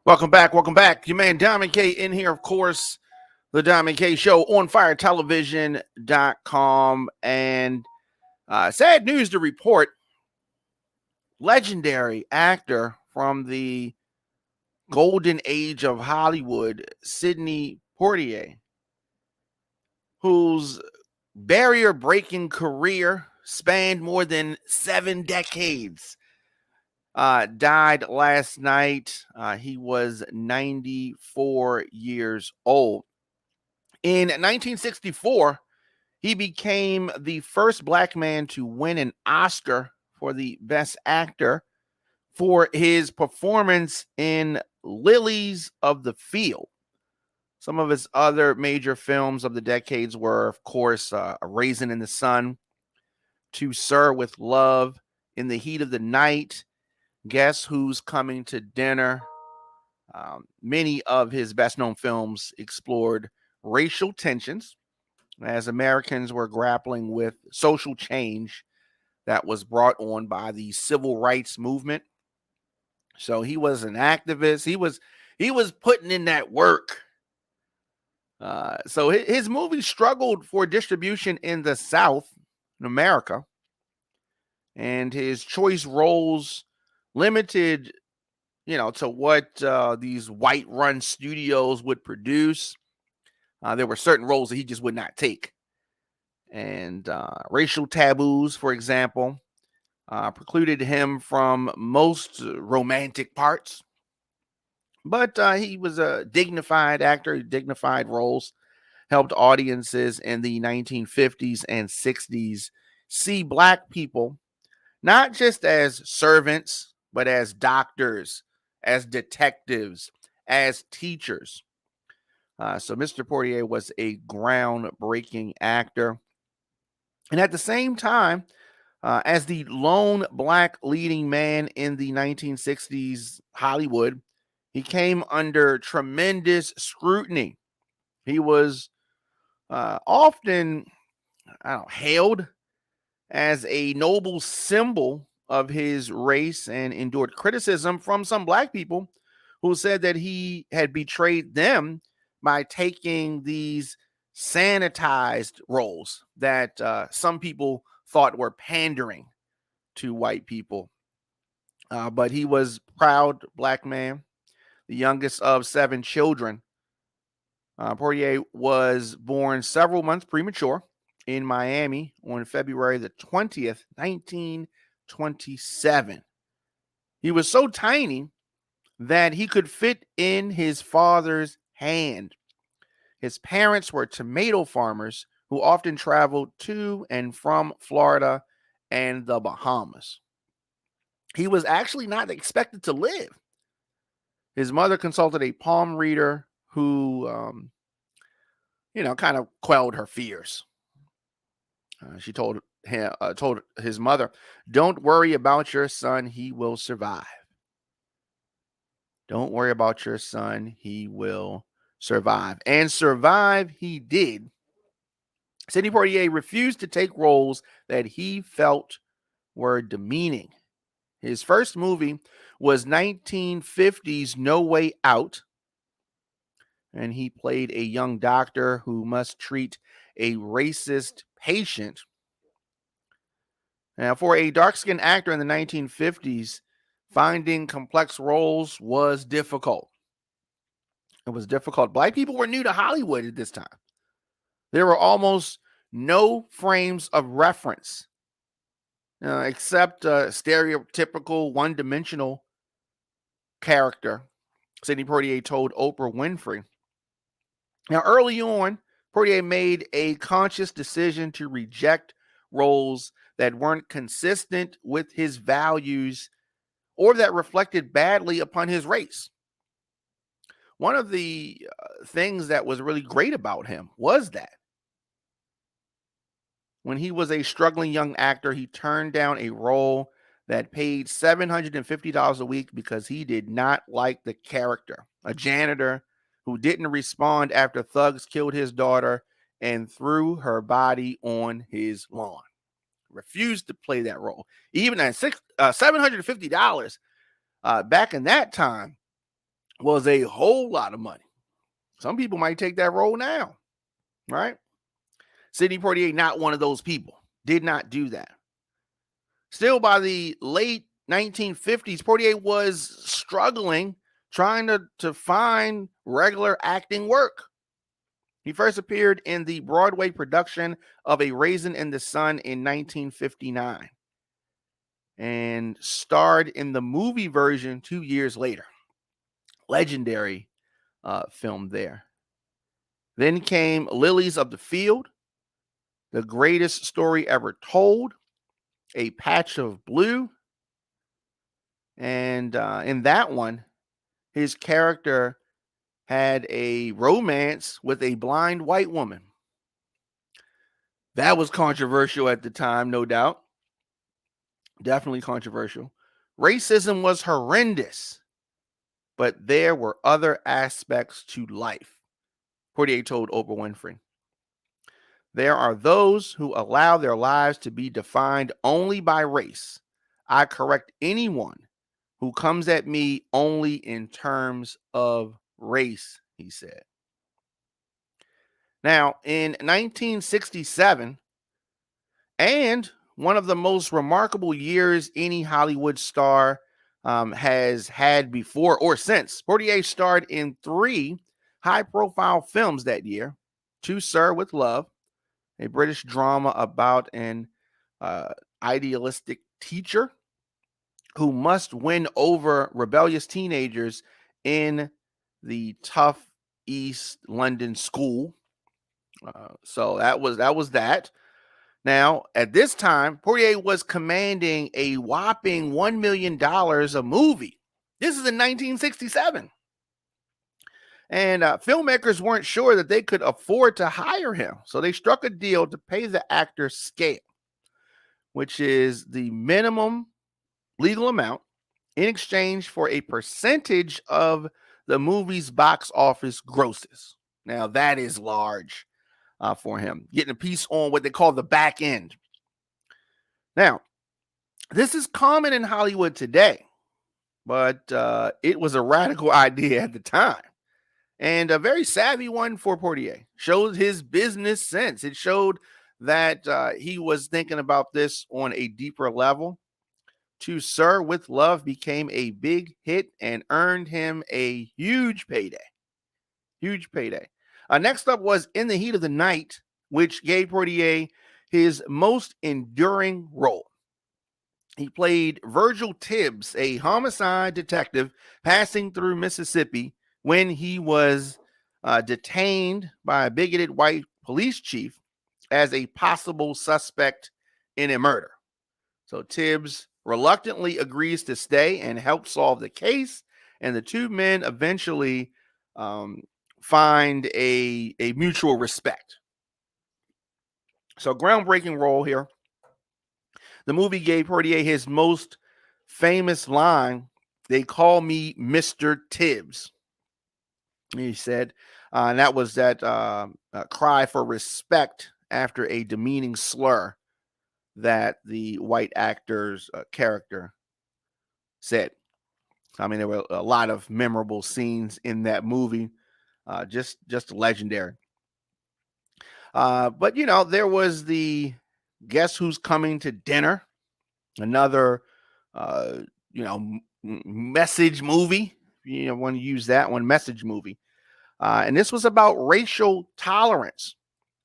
Welcome back. Welcome back. Your man Diamond K in here, of course. The Diamond K Show on firetelevision.com. And sad news to report, legendary actor from the golden age of Hollywood, Sidney Poitier, whose barrier-breaking career spanned more than 7 decades, died last night. He was 94 years old. In 1964, he became the first black man to win an Oscar for the Best Actor for his performance in Lilies of the Field. Some of his other major films of the decades were, of course, A Raisin in the Sun, To Sir with Love, In the Heat of the Night, Guess Who's Coming to Dinner. Many of his best-known films explored racial tensions as Americans were grappling with social change that was brought on by the civil rights movement. So he was an activist. He was putting in that work. So his movie struggled for distribution in the South, in America, and his choice roles limited, to what these white-run studios would produce. There were certain roles that he just would not take. And racial taboos, for example, precluded him from most romantic parts. But he was a dignified actor, dignified roles, helped audiences in the 1950s and 60s see black people not just as servants, but as doctors, as detectives, as teachers. So Mr. Poitier was a groundbreaking actor. And at the same time, as the lone black leading man in the 1960s Hollywood, he came under tremendous scrutiny. He was often hailed as a noble symbol of his race and endured criticism from some black people who said that he had betrayed them by taking these sanitized roles that some people thought were pandering to white people. But he was a proud black man, the youngest of 7 children. Poitier was born several months premature in Miami on February the 20th, 1927. He was so tiny that he could fit in his father's hand. His parents were tomato farmers who often traveled to and from Florida and the Bahamas. He was actually not expected to live. His mother consulted a palm reader who, kind of quelled her fears. She told his mother, "Don't worry about your son, he will survive. Don't worry about your son, he will survive." And survive he did. Sidney Poitier refused to take roles that he felt were demeaning. His first movie was 1950's No Way Out, and he played a young doctor who must treat a racist patient. Now, for a dark-skinned actor in the 1950s, finding complex roles was difficult. It was difficult. Black people were new to Hollywood at this time. There were almost no frames of reference, except a stereotypical one-dimensional character, Sidney Poitier told Oprah Winfrey. Now, early on, Poitier made a conscious decision to reject roles that weren't consistent with his values or that reflected badly upon his race. One of the things that was really great about him was that when he was a struggling young actor, he turned down a role that paid $750 a week because he did not like the character, a janitor who didn't respond after thugs killed his daughter and threw her body on his lawn. Refused to play that role. Even at $750 back in that time was a whole lot of money. Some people might take that role now, right? Sidney Poitier, not one of those people, did not do that. Still, by the late 1950s, Poitier was struggling trying to find regular acting work. He first appeared in the Broadway production of A Raisin in the Sun in 1959 and starred in the movie version 2 years later. Legendary film there. Then came Lilies of the Field, The Greatest Story Ever Told, A Patch of Blue. And in that one, his character had a romance with a blind white woman. That was controversial at the time, no doubt. Definitely controversial. Racism was horrendous, but there were other aspects to life, Poitier told Oprah Winfrey. There are those who allow their lives to be defined only by race. I correct anyone who comes at me only in terms of race, he said. Now, in 1967, and one of the most remarkable years any Hollywood star has had before or since, Poitier starred in 3 high-profile films that year. To Sir with Love, a British drama about an idealistic teacher who must win over rebellious teenagers in the tough East London school. So that was that. Now, at this time, Poitier was commanding a whopping $1 million a movie. This is in 1967. And filmmakers weren't sure that they could afford to hire him. So they struck a deal to pay the actor scale, which is the minimum legal amount in exchange for a percentage of the movie's box office grosses. Now, that is large for him, getting a piece on what they call the back end. Now, this is common in Hollywood today, but it was a radical idea at the time and a very savvy one for Poitier. Showed his business sense. It showed that he was thinking about this on a deeper level. To Sir with Love became a big hit and earned him a huge payday. Huge payday. Next up was In the Heat of the Night, which gave Poitier his most enduring role. He played Virgil Tibbs, a homicide detective passing through Mississippi when he was detained by a bigoted white police chief as a possible suspect in a murder. So Tibbs reluctantly agrees to stay and help solve the case, and the two men eventually find a mutual respect. So groundbreaking role here. The movie gave Poitier his most famous line, "They call me Mr. Tibbs," he said. And that was that cry for respect after a demeaning slur that the white actor's character said. I mean, there were a lot of memorable scenes in that movie, just legendary. But, you know, there was the Guess Who's Coming to Dinner, another, message movie. You know, want to use that one, message movie. And this was about racial tolerance,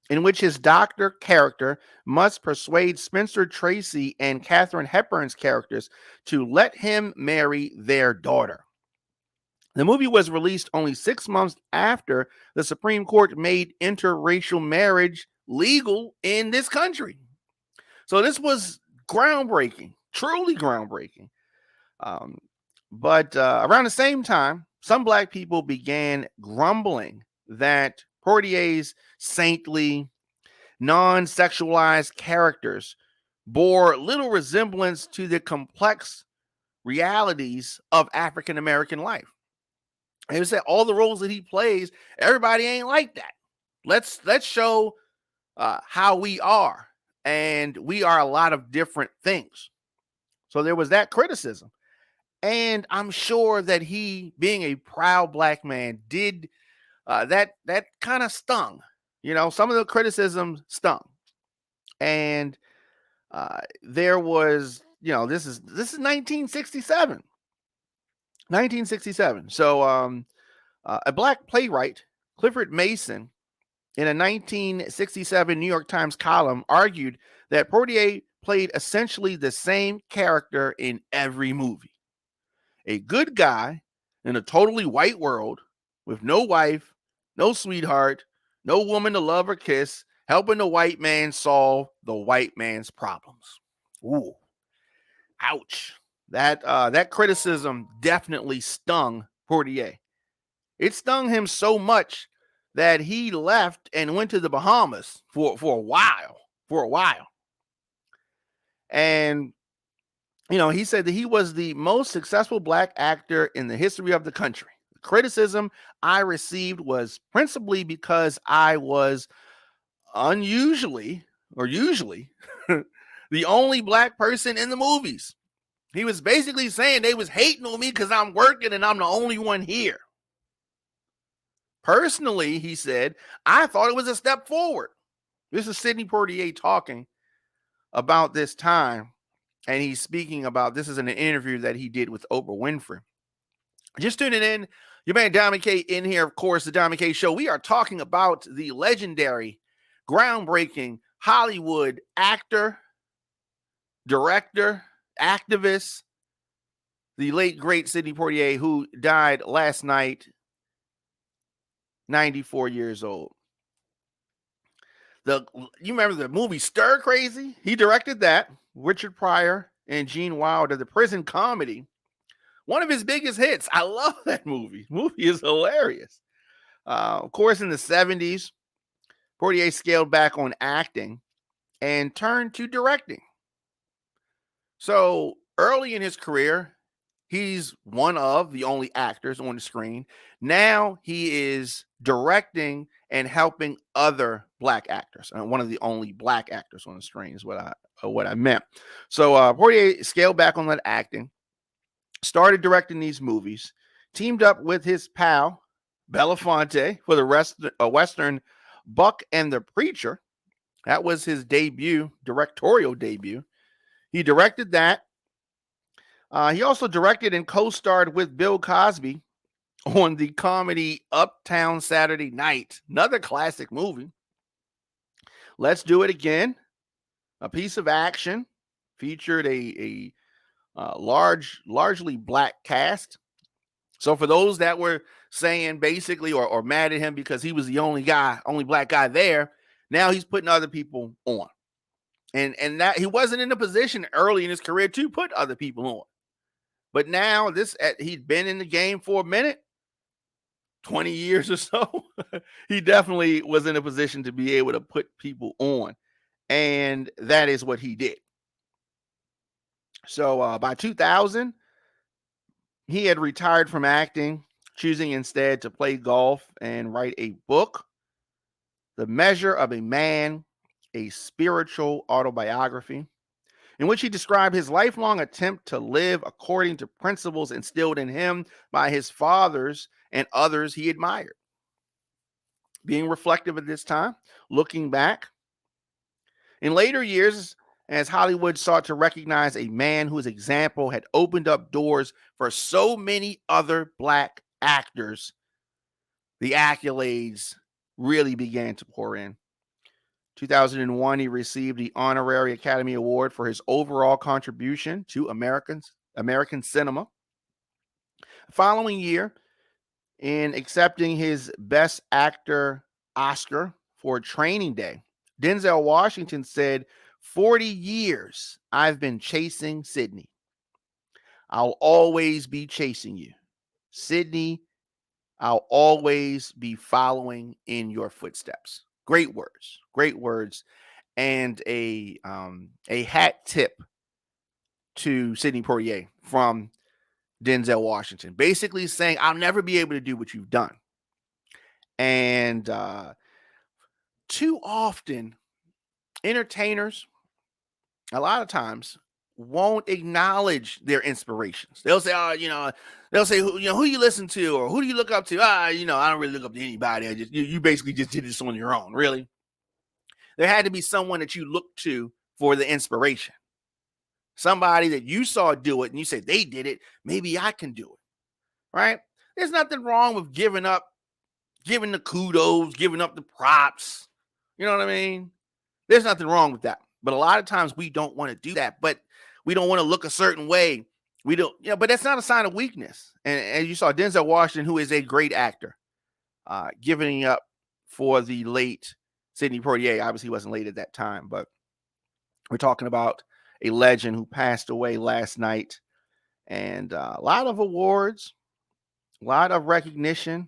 in which his doctor character must persuade Spencer Tracy and Katharine Hepburn's characters to let him marry their daughter. The movie was released only 6 months after the Supreme Court made interracial marriage legal in this country. So this was groundbreaking, truly groundbreaking. But around the same time, some Black people began grumbling that Poitier's saintly, non-sexualized characters bore little resemblance to the complex realities of African American life. They said all the roles that he plays, everybody ain't like that. Let's show how we are, and we are a lot of different things. So there was that criticism. And I'm sure that he, being a proud black man, did that kind of stung. Some of the criticism stung. And there was, this is 1967. 1967. So a black playwright, Clifford Mason, in a 1967 New York Times column, argued that Poitier played essentially the same character in every movie. A good guy in a totally white world with no wife, no sweetheart, no woman to love or kiss, helping the white man solve the white man's problems. Ooh, ouch. That criticism definitely stung Poitier. It stung him so much that he left and went to the Bahamas for a while. For a while. And he said that he was the most successful black actor in the history of the country. The criticism I received was principally because I was usually the only black person in the movies. He was basically saying they was hating on me because I'm working and I'm the only one here. Personally, he said, I thought it was a step forward. This is Sidney Poitier talking about this time. And he's speaking about, this is in an interview that he did with Oprah Winfrey. Just tuning in, your man Diamond K in here, of course, the Diamond K Show. We are talking about the legendary, groundbreaking Hollywood actor, director, activist, the late, great Sidney Poitier, who died last night, 94 years old. You remember the movie Stir Crazy? He directed that. Richard Pryor and Gene Wilder, the prison comedy. One of his biggest hits. I love that movie. The movie is hilarious. Of course, in the 70s, Poitier scaled back on acting and turned to directing. So early in his career, he's one of the only actors on the screen. Now he is directing and helping other black actors. One of the only black actors on the screen is what I meant. So Poitier scaled back on that acting, started directing these movies, teamed up with his pal Belafonte for the Western Buck and the Preacher. That was his directorial debut. He directed that. He also directed and co-starred with Bill Cosby on the comedy Uptown Saturday Night, another classic movie. Let's Do It Again, a piece of action, featured a largely black cast. So for those that were saying basically or mad at him because he was the only black guy there, now he's putting other people on. And that he wasn't in a position early in his career to put other people on. But now he'd been in the game for a minute, 20 years or so. He definitely was in a position to be able to put people on. And that is what he did. So by 2000, he had retired from acting, choosing instead to play golf and write a book, The Measure of a Man, a spiritual autobiography, in which he described his lifelong attempt to live according to principles instilled in him by his fathers and others he admired. Being reflective at this time, looking back, in later years, as Hollywood sought to recognize a man whose example had opened up doors for so many other black actors, the accolades really began to pour in. 2001, he received the Honorary Academy Award for his overall contribution to American cinema. The following year, in accepting his Best Actor Oscar for Training Day, Denzel Washington said, 40 years I've been chasing Sidney. I'll always be chasing you. Sidney, I'll always be following in your footsteps. Great words, and a hat tip to Sidney Poitier from Denzel Washington, basically saying, I'll never be able to do what you've done. And too often, entertainers, a lot of times, won't acknowledge their inspirations. They'll say, "Oh, they'll say, who you listen to, or who do you look up to?" I don't really look up to anybody. I just you basically just did this on your own. Really, there had to be someone that you looked to for the inspiration. Somebody that you saw do it, and you say they did it. Maybe I can do it. Right? There's nothing wrong with giving the kudos, giving up the props. You know what I mean? There's nothing wrong with that. But a lot of times we don't want to do that. But we don't want to look a certain way. We don't, but that's not a sign of weakness. And you saw Denzel Washington, who is a great actor, giving up for the late Sidney Poitier. Obviously, he wasn't late at that time, but we're talking about a legend who passed away last night. And a lot of awards, a lot of recognition.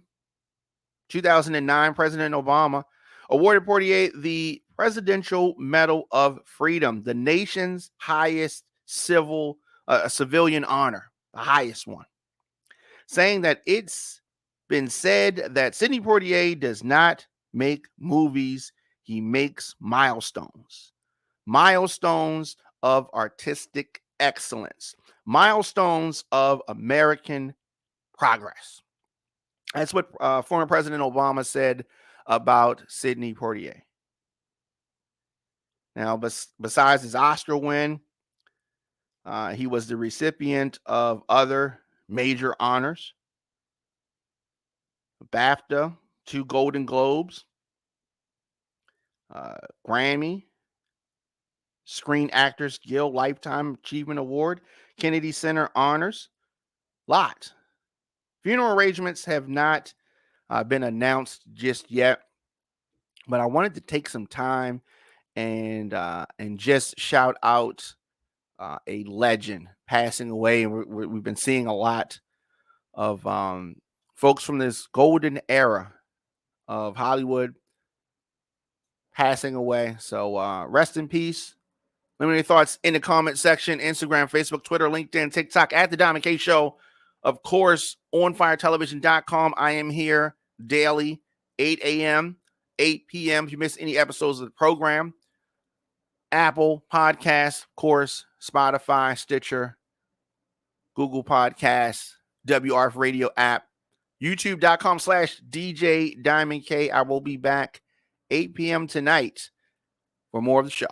2009, President Obama awarded Poitier the Presidential Medal of Freedom, the nation's highest civilian honor, the highest one, saying that it's been said that Sidney Poitier does not make movies, he makes milestones of artistic excellence, milestones of American progress. That's what former President Obama said about Sidney Poitier. Now, besides his Oscar win, he was the recipient of other major honors: BAFTA, 2 Golden Globes, Grammy, Screen Actors Guild Lifetime Achievement Award, Kennedy Center honors. Lot. Funeral arrangements have not been announced just yet, but I wanted to take some time and just shout out a legend passing away. And we've been seeing a lot of folks from this golden era of Hollywood passing away. So rest in peace. Let me know your thoughts in the comment section. Instagram, Facebook, Twitter, LinkedIn, TikTok, at The Diamond K Show. Of course, onfiretelevision.com. I am here daily, 8 a.m., 8 p.m. If you miss any episodes of the program, Apple Podcasts, of course, Spotify, Stitcher, Google Podcasts, WRF Radio app, youtube.com/DJ Diamond K. I will be back 8 p.m. tonight for more of the show.